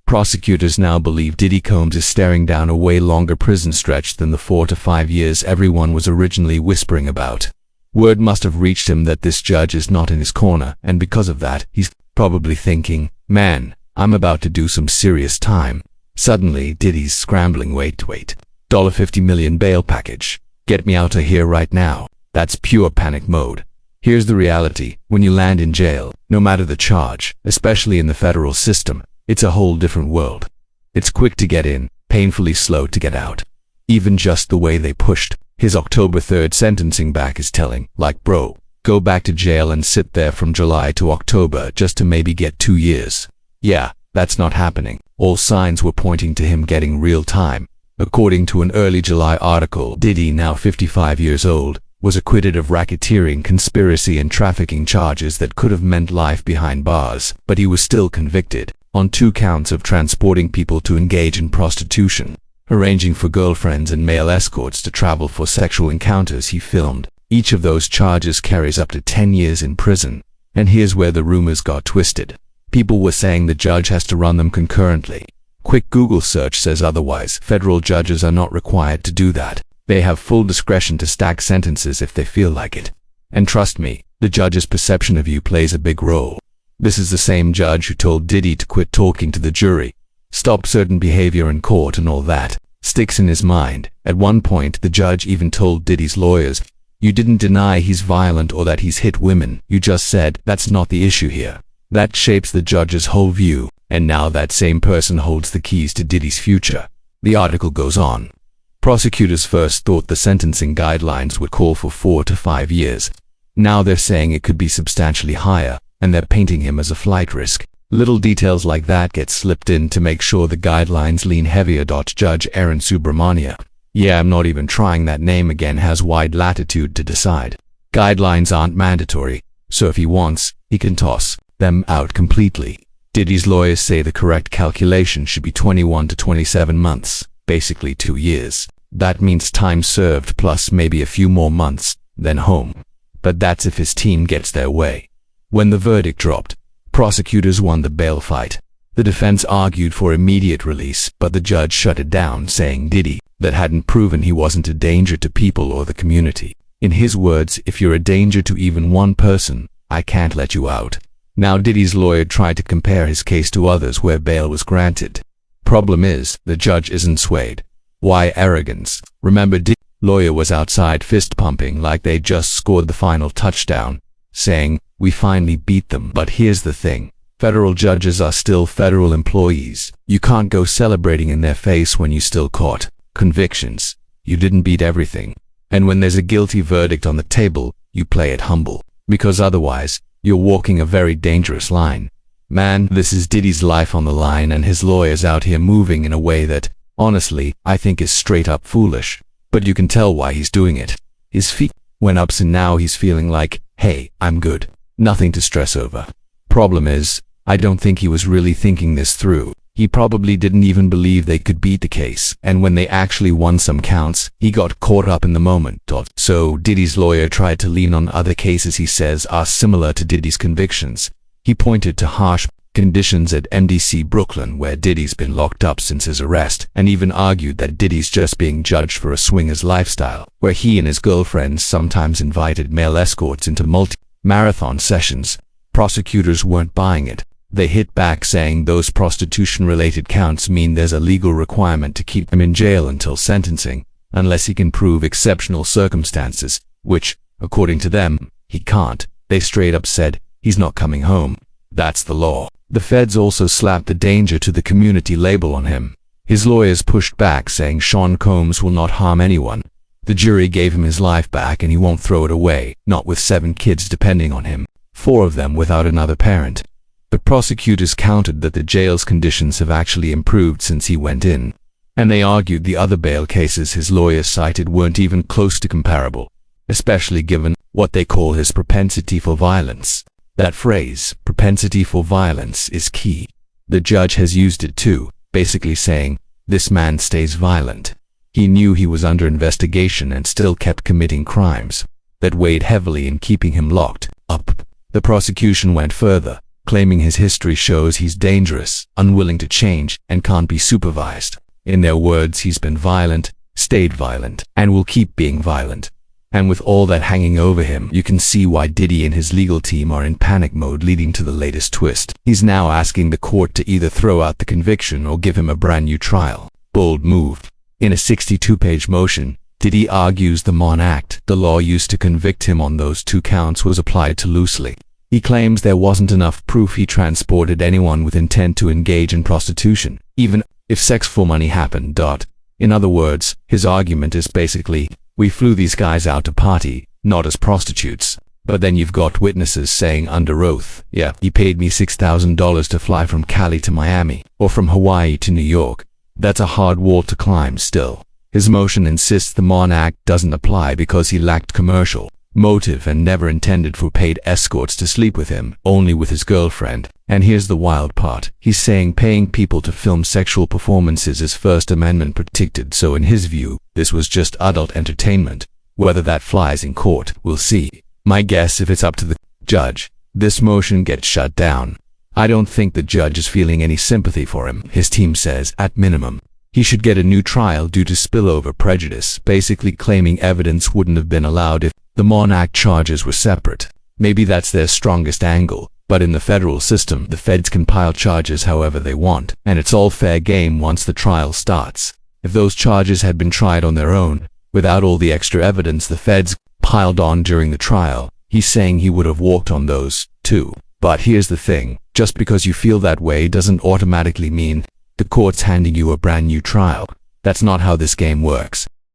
Prosecutors now believe Diddy Combs is staring down a way longer prison stretch than the 4 to 5 years everyone was originally whispering about. Word must have reached him that this judge is not in his corner, and because of that, he's probably thinking, man, I'm about to do some serious time. Suddenly, Diddy's scrambling, wait, $50 million bail package. Get me out of here right now. That's pure panic mode. Here's the reality, when you land in jail, no matter the charge, especially in the federal system, it's a whole different world. It's quick to get in, painfully slow to get out. Even just the way they pushed his October 3rd sentencing back is telling, like bro, go back to jail and sit there from July to October just to maybe get 2 years. Yeah, that's not happening. All signs were pointing to him getting real time. According to an early July article, Diddy, now 55 years old, was acquitted of racketeering, conspiracy and trafficking charges that could have meant life behind bars, but he was still convicted on 2 counts of transporting people to engage in prostitution, arranging for girlfriends and male escorts to travel for sexual encounters he filmed. Each of those charges carries up to 10 years in prison. And here's where the rumors got twisted. People were saying the judge has to run them concurrently. Quick Google search says otherwise. Federal judges are not required to do that. They have full discretion to stack sentences if they feel like it. And trust me, the judge's perception of you plays a big role. This is the same judge who told Diddy to quit talking to the jury, stop certain behavior in court and all that. Sticks in his mind. At one point, the judge even told Diddy's lawyers, you didn't deny he's violent or that he's hit women, you just said, that's not the issue here. That shapes the judge's whole view, and now that same person holds the keys to Diddy's future. The article goes on. Prosecutors first thought the sentencing guidelines would call for 4 to 5 years. Now they're saying it could be substantially higher, and they're painting him as a flight risk. Little details like that get slipped in to make sure the guidelines lean heavier. Judge Aaron Subramania, yeah, I'm not even trying that name again, has wide latitude to decide. Guidelines aren't mandatory, so if he wants, he can toss them out completely. Diddy's lawyers say the correct calculation should be 21 to 27 months, basically 2 years. That means time served plus maybe a few more months, then home. But that's if his team gets their way. When the verdict dropped, prosecutors won the bail fight. The defense argued for immediate release, but the judge shut it down, saying Diddy that hadn't proven he wasn't a danger to people or the community. In his words, if you're a danger to even one person, I can't let you out. Now Diddy's lawyer tried to compare his case to others where bail was granted. Problem is, the judge isn't swayed. Why arrogance? Remember, Diddy's lawyer was outside fist pumping like they just scored the final touchdown, saying, we finally beat them. But here's the thing. Federal judges are still federal employees. You can't go celebrating in their face when you still caught convictions. You didn't beat everything. And when there's a guilty verdict on the table, you play it humble. Because otherwise, you're walking a very dangerous line. Man, this is Diddy's life on the line, and his lawyers out here moving in a way that, honestly, I think is straight up foolish. But you can tell why he's doing it. His feet went up and now he's feeling like, hey, I'm good. Nothing to stress over. Problem is, I don't think he was really thinking this through. He probably didn't even believe they could beat the case, and when they actually won some counts, he got caught up in the moment. So Diddy's lawyer tried to lean on other cases he says are similar to Diddy's convictions. He pointed to harsh conditions at MDC Brooklyn, where Diddy's been locked up since his arrest, and even argued that Diddy's just being judged for a swinger's lifestyle, where he and his girlfriends sometimes invited male escorts into multi-marathon sessions. Prosecutors weren't buying it. They hit back, saying those prostitution-related counts mean there's a legal requirement to keep him in jail until sentencing, unless he can prove exceptional circumstances, which, according to them, he can't. They straight up said, he's not coming home. That's the law. The feds also slapped the danger to the community label on him. His lawyers pushed back, saying Sean Combs will not harm anyone. The jury gave him his life back and he won't throw it away, not with 7 kids depending on him, 4 of them without another parent. But prosecutors countered that the jail's conditions have actually improved since he went in, and they argued the other bail cases his lawyers cited weren't even close to comparable, especially given what they call his propensity for violence. That phrase, propensity for violence, is key. The judge has used it too, basically saying, this man stays violent. He knew he was under investigation and still kept committing crimes that weighed heavily in keeping him locked up. The prosecution went further, claiming his history shows he's dangerous, unwilling to change, and can't be supervised. In their words, he's been violent, stayed violent, and will keep being violent. And with all that hanging over him, you can see why Diddy and his legal team are in panic mode, leading to the latest twist. He's now asking the court to either throw out the conviction or give him a brand new trial. Bold move. In a 62-page motion, Diddy argues the Mon Act, the law used to convict him on those 2 counts, was applied too loosely. He claims there wasn't enough proof he transported anyone with intent to engage in prostitution, even if sex for money happened. In other words, his argument is basically, we flew these guys out to party, not as prostitutes. But then you've got witnesses saying under oath, yeah, he paid me $6,000 to fly from Cali to Miami, or from Hawaii to New York. That's a hard wall to climb still. His motion insists the Mon Act doesn't apply because he lacked commercial motive and never intended for paid escorts to sleep with him, only with his girlfriend. And here's the wild part. He's saying paying people to film sexual performances is First Amendment protected, so in his view, this was just adult entertainment. Whether that flies in court, we'll see. My guess, if it's up to the judge, this motion gets shut down. I don't think the judge is feeling any sympathy for him. His team says, at minimum, he should get a new trial due to spillover prejudice, basically claiming evidence wouldn't have been allowed if the Mon Act charges were separate. Maybe that's their strongest angle, but in the federal system, the feds can pile charges however they want, and it's all fair game once the trial starts. If those charges had been tried on their own, without all the extra evidence the feds piled on during the trial, he's saying he would have walked on those, too. But here's the thing, just because you feel that way doesn't automatically mean the court's handing you a brand new trial. That's not how this game works.